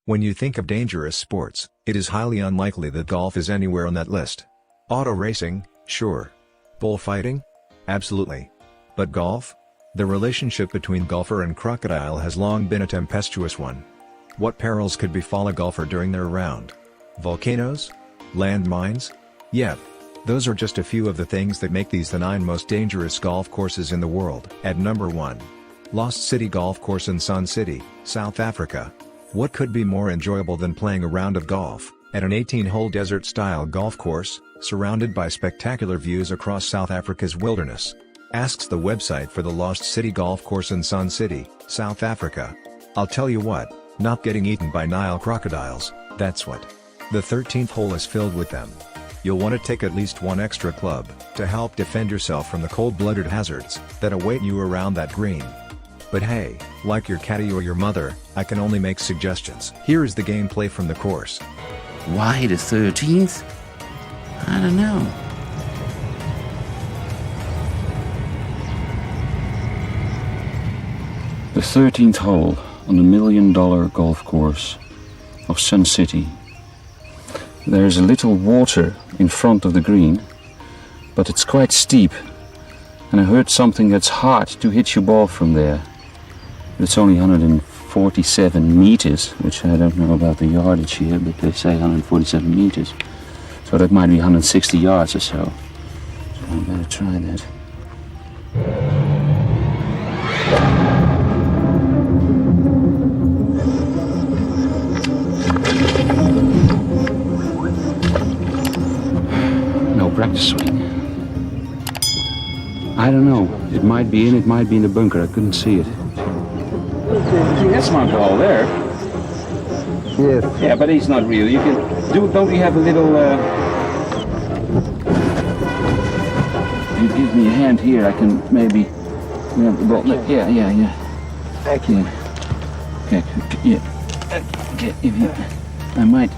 When you think of dangerous sports, it is highly unlikely that golf is anywhere on that list. Auto racing, sure. Bullfighting? Absolutely. But golf? The relationship between golfer and crocodile has long been a tempestuous one. What perils could befall a golfer during their round? Volcanoes? Landmines? Yep. Those are just a few of the things that make these the 9 most dangerous golf courses in the world. At number 1. Lost City Golf Course in Sun City, South Africa. What could be more enjoyable than playing a round of golf, at an 18-hole desert-style golf course, surrounded by spectacular views across South Africa's wilderness? Asks the website for the Lost City Golf Course in Sun City, South Africa. I'll tell you what, not getting eaten by Nile crocodiles, that's what. The 13th hole is filled with them. You'll want to take at least one extra club, to help defend yourself from the cold-blooded hazards that await you around that green. But hey, like your caddy or your mother, I can only make suggestions. Here is the gameplay from the course. Why the 13th? I don't know. The 13th hole on the $1 million golf course of Sun City. There is a little water in front of the green, but it's quite steep, and I heard something that's hard to hit your ball from there. It's only 147 meters, which I don't know about the yardage here, but they say 147 meters. So that might be 160 yards or so. So I better try that. No practice swing. I don't know. It might be in, it might be in the bunker. I couldn't see it. That's my ball there. Yes. Yeah, but he's not real. You can do. Don't we have a little? You give me a hand here. I can maybe grab the ball. Yeah. Thank you. Okay. Yeah. Okay. If you, I might.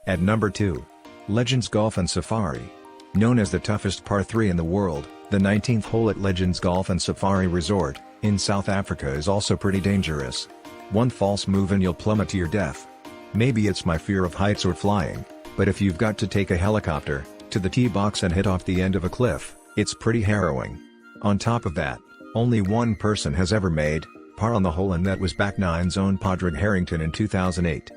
At number 2. Legends Golf and Safari. Known as the toughest par 3 in the world, the 19th hole at Legends Golf and Safari Resort, in South Africa is also pretty dangerous. One false move and you'll plummet to your death. Maybe it's my fear of heights or flying, but if you've got to take a helicopter to the tee box and hit off the end of a cliff, it's pretty harrowing. On top of that, only one person has ever made par on the hole, and that was back nine's own Padraig Harrington in 2008.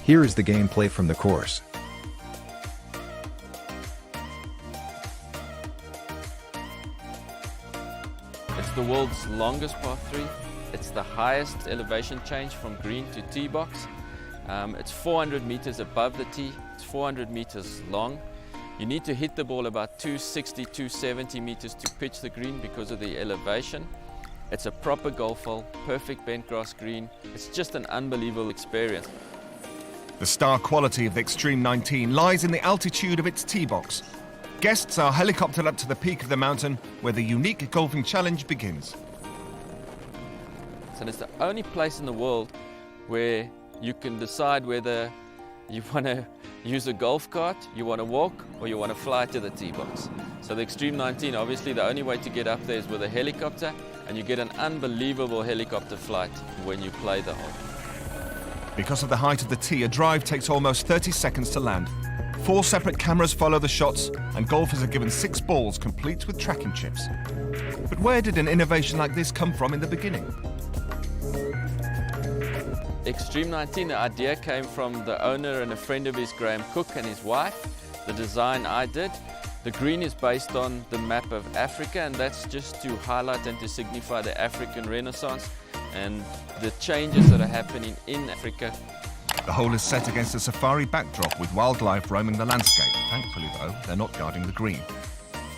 Here is the gameplay from the course. It's the world's longest par 3. It's the highest elevation change from green to tee box. It's 400 meters above the tee. It's 400 meters long. You need to hit the ball about 260, 270 meters to pitch the green because of the elevation. It's a proper golf hole, perfect bent grass green. It's just an unbelievable experience. The star quality of the Extreme 19 lies in the altitude of its tee box. Guests are helicoptered up to the peak of the mountain where the unique golfing challenge begins. So it's the only place in the world where you can decide whether you want to use a golf cart, you want to walk, or you want to fly to the tee box. So the Extreme 19, obviously the only way to get up there is with a helicopter, and you get an unbelievable helicopter flight when you play the hole. Because of the height of the tee, a drive takes almost 30 seconds to land. 4 separate cameras follow the shots, and golfers are given 6 balls complete with tracking chips. But where did an innovation like this come from in the beginning? Extreme 19, the idea came from the owner and a friend of his, Graham Cook, and his wife. The design I did. The green is based on the map of Africa, and that's just to highlight and to signify the African Renaissance and the changes that are happening in Africa. The hole is set against a safari backdrop with wildlife roaming the landscape. Thankfully, though, they're not guarding the green.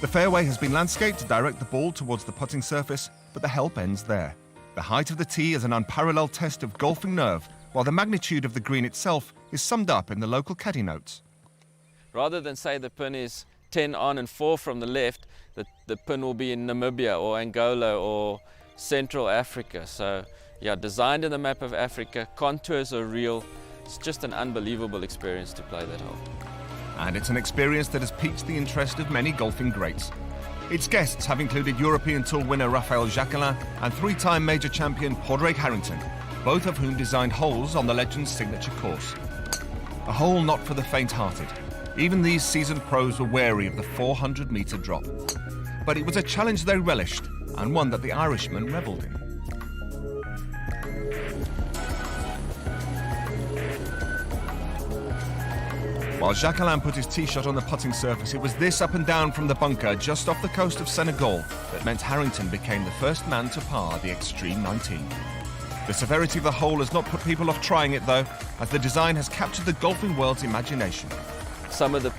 The fairway has been landscaped to direct the ball towards the putting surface, but the help ends there. The height of the tee is an unparalleled test of golfing nerve, while the magnitude of the green itself is summed up in the local caddy notes. Rather than say the pin is 10 on and 4 from the left, the pin will be in Namibia or Angola or Central Africa. So yeah, designed in the map of Africa, contours are real. It's just an unbelievable experience to play that hole. And it's an experience that has piqued the interest of many golfing greats. Its guests have included European Tour winner Raphael Jacquelin and three-time major champion Padraig Harrington, both of whom designed holes on the legend's signature course. A hole not for the faint-hearted. Even these seasoned pros were wary of the 400-metre drop. But it was a challenge they relished, and one that the Irishman revelled in. While Jacquelin put his tee shot on the putting surface, it was this up and down from the bunker just off the coast of Senegal that meant Harrington became the first man to par the Extreme 19. The severity of the hole has not put people off trying it though, as the design has captured the golfing world's imagination. Some of the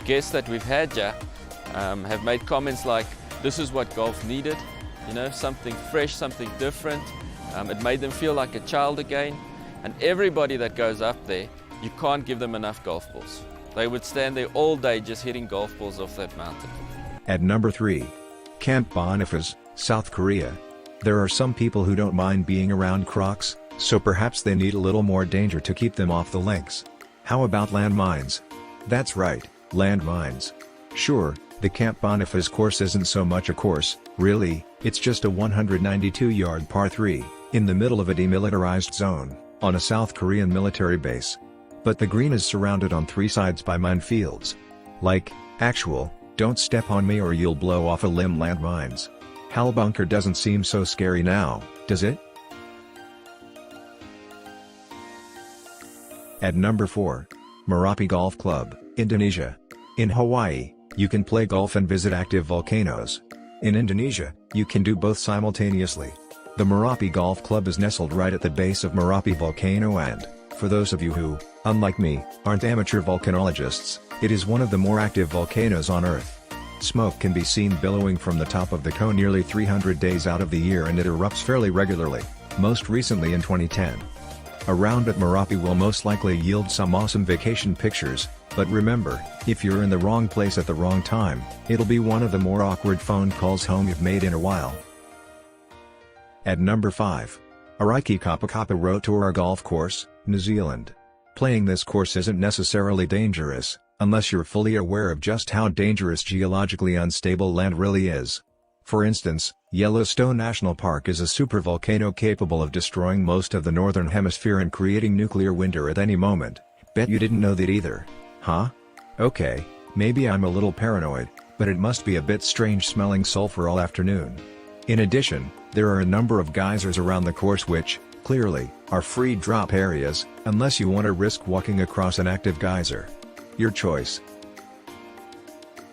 guests that we've had, have made comments like, this is what golf needed, you know, something fresh, something different. It made them feel like a child again. And everybody that goes up there, you can't give them enough golf balls. They would stand there all day just hitting golf balls off that mountain. At number 3. Camp Boniface, South Korea. There are some people who don't mind being around crocs, so perhaps they need a little more danger to keep them off the links. How about landmines? That's right, landmines. Sure, the Camp Boniface course isn't so much a course, really, it's just a 192-yard par 3, in the middle of a demilitarized zone, on a South Korean military base. But the green is surrounded on 3 sides by minefields. Like, actual, don't step on me or you'll blow off a limb landmines. Hal bunker doesn't seem so scary now, does it? At number 4. Merapi Golf Club, Indonesia. In Hawaii, you can play golf and visit active volcanoes. In Indonesia, you can do both simultaneously. The Merapi Golf Club is nestled right at the base of Merapi volcano and, for those of you who, unlike me, aren't amateur volcanologists, it is one of the more active volcanoes on Earth. Smoke can be seen billowing from the top of the cone nearly 300 days out of the year, and it erupts fairly regularly, most recently in 2010. A round at Merapi will most likely yield some awesome vacation pictures, but remember, if you're in the wrong place at the wrong time, it'll be one of the more awkward phone calls home you've made in a while. At number 5. Araiki Kapakapa Rotorua Golf Course, New Zealand. Playing this course isn't necessarily dangerous, unless you're fully aware of just how dangerous geologically unstable land really is. For instance, Yellowstone National Park is a supervolcano capable of destroying most of the northern hemisphere and creating nuclear winter at any moment. Bet you didn't know that either. Huh? Okay, maybe I'm a little paranoid, but it must be a bit strange smelling sulfur all afternoon. In addition, there are a number of geysers around the course which, clearly, are free drop areas, unless you want to risk walking across an active geyser. Your choice.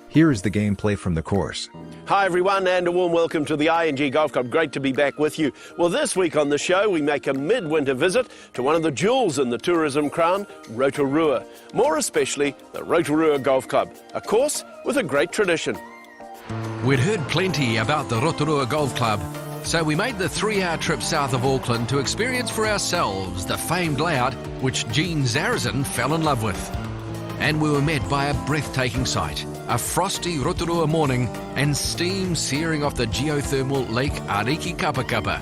Here is the gameplay from the course. Hi everyone, and a warm welcome to the ING Golf Club. Great to be back with you. Well, this week on the show we make a midwinter visit to one of the jewels in the tourism crown, Rotorua. More especially the Rotorua Golf Club, a course with a great tradition. We'd heard plenty about the Rotorua Golf Club, so we made the 3-hour trip south of Auckland to experience for ourselves the famed layout which Gene Zarazin fell in love with. And we were met by a breathtaking sight, a frosty Rotorua morning and steam searing off the geothermal Lake Ariki Kapakapa.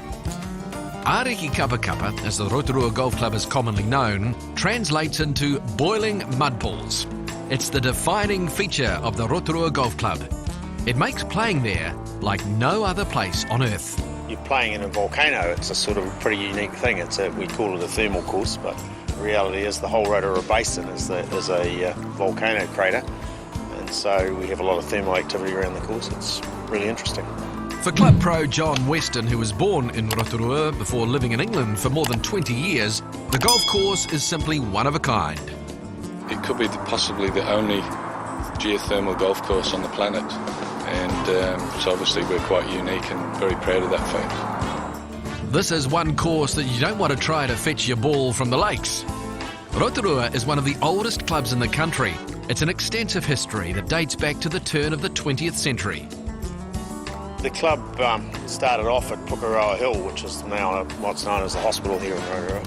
Ariki Kapakapa, as the Rotorua Golf Club is commonly known, translates into boiling mud pools. It's the defining feature of the Rotorua Golf Club. It makes playing there like no other place on Earth. You're playing in a volcano. It's a sort of pretty unique thing. We call it a thermal course, but the reality is the whole Rotorua Basin is a volcano crater, and so we have a lot of thermal activity around the course. It's really interesting. For club pro John Weston, who was born in Rotorua before living in England for more than 20 years, the golf course is simply one of a kind. It could be possibly the only geothermal golf course on the planet, and so obviously we're quite unique and very proud of that fact. This is one course that you don't want to try to fetch your ball from the lakes. Rotorua is one of the oldest clubs in the country. It's an extensive history that dates back to the turn of the 20th century. The club started off at Pukeroa Hill, which is now what's known as the hospital here in Rotorua,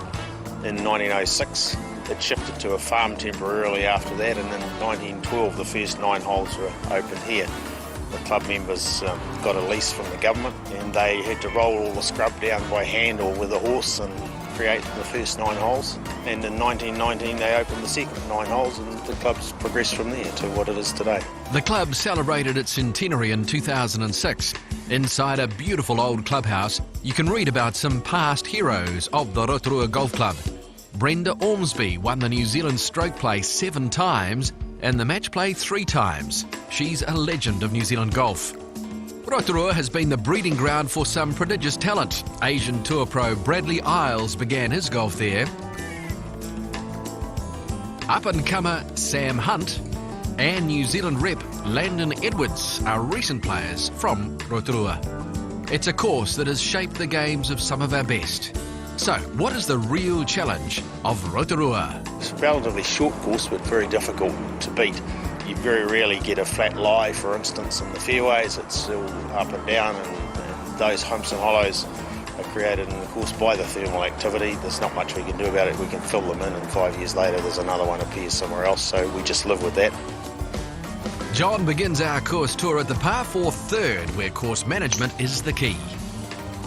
in 1906. It shifted to a farm temporarily after that, and in 1912 the first 9 holes were opened here. The club members got a lease from the government, and they had to roll all the scrub down by hand or with a horse and create the first 9 holes. And in 1919 they opened the second 9 holes, and the club's progressed from there to what it is today. The club celebrated its centenary in 2006. Inside a beautiful old clubhouse, you can read about some past heroes of the Rotorua Golf Club. Brenda Ormsby won the New Zealand stroke play 7 times and the match play 3 times. She's a legend of New Zealand golf. Rotorua has been the breeding ground for some prodigious talent. Asian Tour pro Bradley Isles began his golf there. Up-and-comer Sam Hunt and New Zealand rep Landon Edwards are recent players from Rotorua. It's a course that has shaped the games of some of our best. So, what is the real challenge of Rotorua? It's a relatively short course, but very difficult to beat. You very rarely get a flat lie, for instance, in the fairways. It's all up and down, and those humps and hollows are created in the course by the thermal activity. There's not much we can do about it. We can fill them in, and 5 years later there's another one appears somewhere else, so we just live with that. John begins our course tour at the par 4 third, where course management is the key.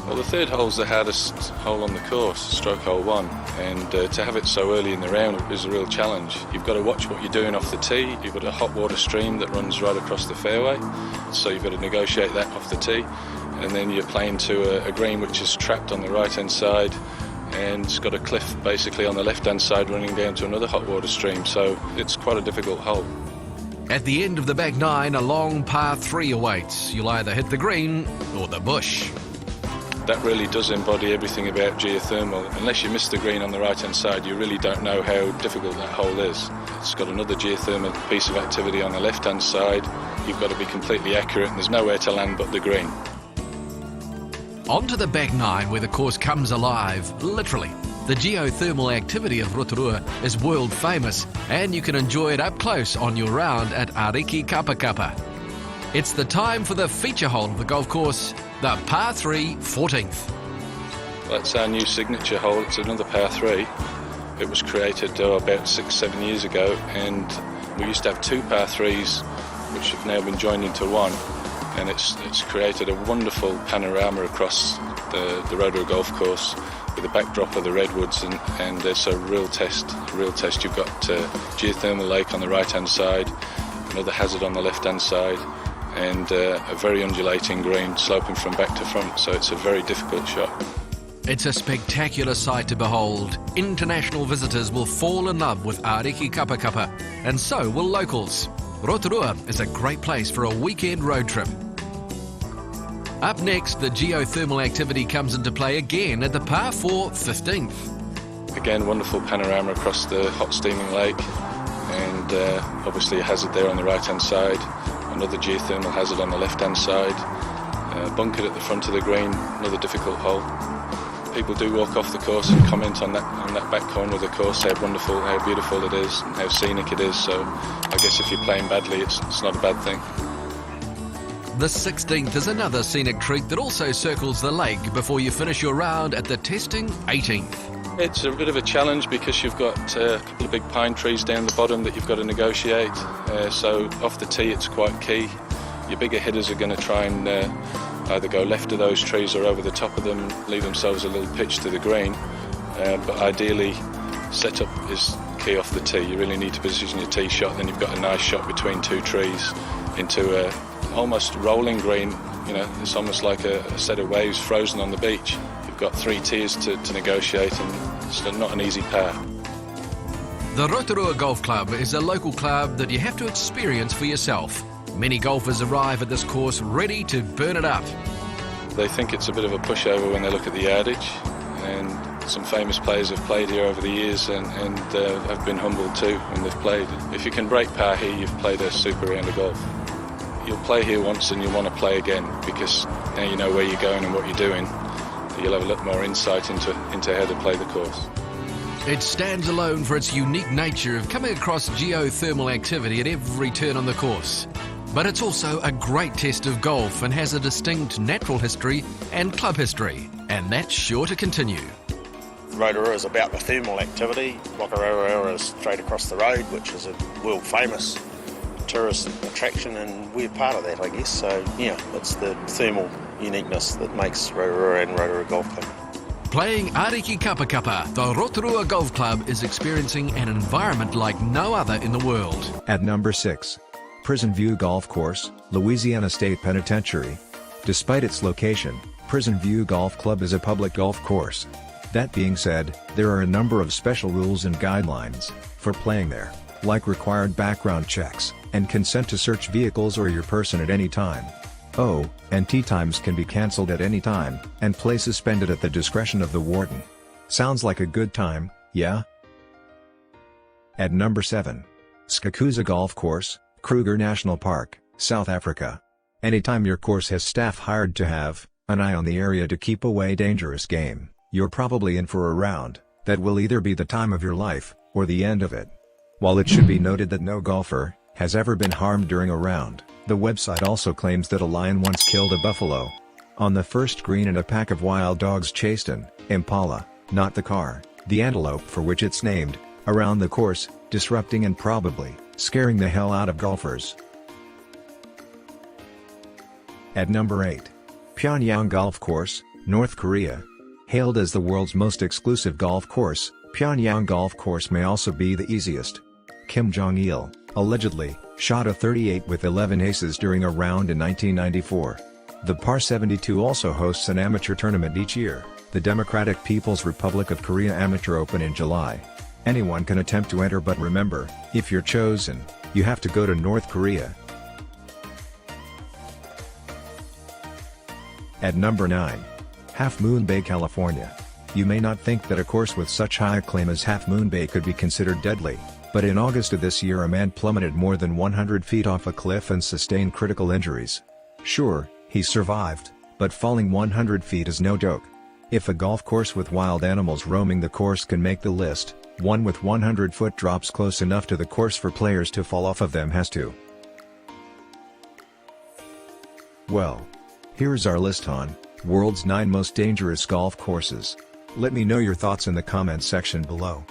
Well, the third hole's the hardest hole on the course, stroke hole 1, and to have it so early in the round is a real challenge. You've got to watch what you're doing off the tee. You've got a hot water stream that runs right across the fairway, so you've got to negotiate that off the tee, and then you're playing to a green which is trapped on the right hand side, and it's got a cliff basically on the left hand side running down to another hot water stream, so it's quite a difficult hole. At the end of the back 9, a long par 3 awaits. You'll either hit the green or the bush. That really does embody everything about geothermal. Unless you miss the green on the right hand side, you really don't know how difficult that hole is. It's got another geothermal piece of activity on the left hand side. You've got to be completely accurate, and there's nowhere to land but the green. On to the back 9, where the course comes alive, literally. The geothermal activity of Rotorua is world famous, and you can enjoy it up close on your round at Ariki Kapakapa. It's the time for the feature hole of the golf course, the par 3 14th. That's our new signature hole. It's another par 3. It was created about 6-7 years ago, and we used to have 2 par 3s which have now been joined into one, and it's created a wonderful panorama across the Rotorua golf course with the backdrop of the redwoods, and it's a real test. You've got geothermal lake on the right hand side, another hazard on the left hand side, and a very undulating green sloping from back to front, so it's a very difficult shot. It's a spectacular sight to behold. International visitors will fall in love with Ariki Kapakapa, and so will locals. Rotorua is a great place for a weekend road trip. Up next, the geothermal activity comes into play again at the par 4 15th. Again, wonderful panorama across the hot steaming lake, and obviously a hazard there on the right hand side, another geothermal hazard on the left hand side, bunkered at the front of the green, another difficult hole. People do walk off the course and comment on that back corner of the course, how wonderful, how beautiful it is, and how scenic it is, so I guess if you're playing badly it's not a bad thing. The 16th is another scenic treat that also circles the lake before you finish your round at the testing 18th. It's a bit of a challenge because you've got a couple of big pine trees down the bottom that you've got to negotiate, so off the tee it's quite key. Your bigger hitters are going to try and either go left of those trees or over the top of them and leave themselves a little pitch to the green, but ideally setup is key off the tee. You really need to position your tee shot, then you've got a nice shot between 2 trees into a almost rolling green. You know, it's almost like a set of waves frozen on the beach. You've got 3 tiers to negotiate, and it's not an easy path. The Rotorua Golf Club is a local club that you have to experience for yourself. Many golfers arrive at this course ready to burn it up. They think it's a bit of a pushover when they look at the yardage, and some famous players have played here over the years and have been humbled too when they've played. If you can break par here, you've played a super round of golf. You'll play here once and you'll want to play again, because now you know where you're going and what you're doing. You'll have a lot more insight into how to play the course. It stands alone for its unique nature of coming across geothermal activity at every turn on the course. But it's also a great test of golf and has a distinct natural history and club history, and that's sure to continue. Rotorua is about the thermal activity. Wakaroa is straight across the road, which is a world famous tourist attraction, and we're part of that, I guess. So yeah, it's the thermal uniqueness that makes Rotorua and Rotorua Golf Club. Playing Ariki Kapakapa, the Rotorua Golf Club is experiencing an environment like no other in the world. At number 6. Prison View Golf Course, Louisiana State Penitentiary. Despite its location, Prison View Golf Club is a public golf course. That being said, there are a number of special rules and guidelines for playing there, like required background checks, and consent to search vehicles or your person at any time. Oh, and tee times can be cancelled at any time, and play suspended at the discretion of the warden. Sounds like a good time, yeah? At number 7. Skakuza Golf Course, Kruger National Park, South Africa. Anytime your course has staff hired to have an eye on the area to keep away dangerous game, you're probably in for a round that will either be the time of your life, or the end of it. While it should be noted that no golfer has ever been harmed during a round, the website also claims that a lion once killed a buffalo on the first green and a pack of wild dogs chased an impala, not the car, the antelope for which it's named, around the course, disrupting and probably scaring the hell out of golfers. At number 8. Pyongyang Golf Course, North Korea. Hailed as the world's most exclusive golf course, Pyongyang Golf Course may also be the easiest. Kim Jong-il, allegedly, shot a 38 with 11 aces during a round in 1994. The Par 72 also hosts an amateur tournament each year, the Democratic People's Republic of Korea Amateur Open in July. Anyone can attempt to enter, but remember, if you're chosen, you have to go to North Korea. At number 9. Half Moon Bay, California. You may not think that a course with such high acclaim as Half Moon Bay could be considered deadly, but in August of this year a man plummeted more than 100 feet off a cliff and sustained critical injuries. Sure, he survived, but falling 100 feet is no joke. If a golf course with wild animals roaming the course can make the list, one with 100-foot drops close enough to the course for players to fall off of them has to. Well, here's our list on world's 9 most dangerous golf courses. Let me know your thoughts in the comments section below.